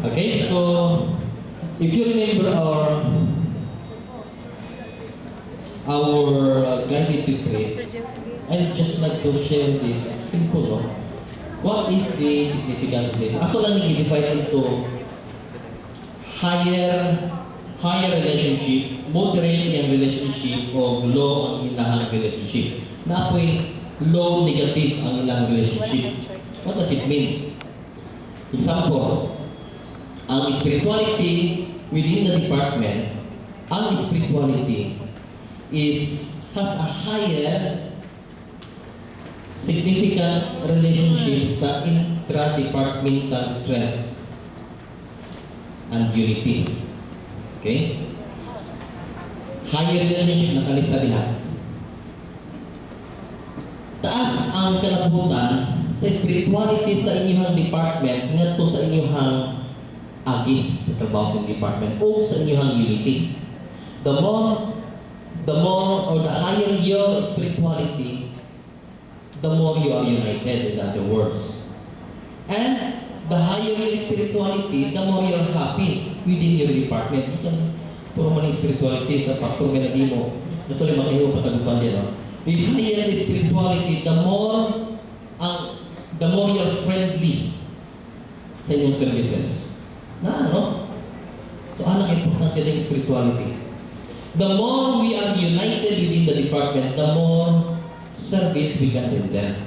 Okay, so if you remember our guided retreat, I'd just like to share this simple, no? What is the significance of this? Ako lang nag-divide into higher relationship, moderate yung relationship, o low ang ilang relationship. Na ako'y low negative ang ilang relationship. What does it mean? Example, ang spirituality within the department, ang spirituality has a higher significant relationship sa intra-departmental strength and unity. Okay? Higher relationship, nakalista din ha. Taas ang kalabutan sa spirituality sa inyong department ngadto sa inyong agi sa trabaho sa department o sa inyong unity. The more or the higher your spirituality, the more you are united, in other words. And the higher your spirituality, the more you are happy within your department. Hindi ka puro man yung spirituality sa pastor ka na di mo. Natuloy makahiwa patagupan din. No? The higher the spirituality, the more you're friendly sa inyong services. No? So, anak importante ng spirituality. The more we are united within the department, the more service we can render.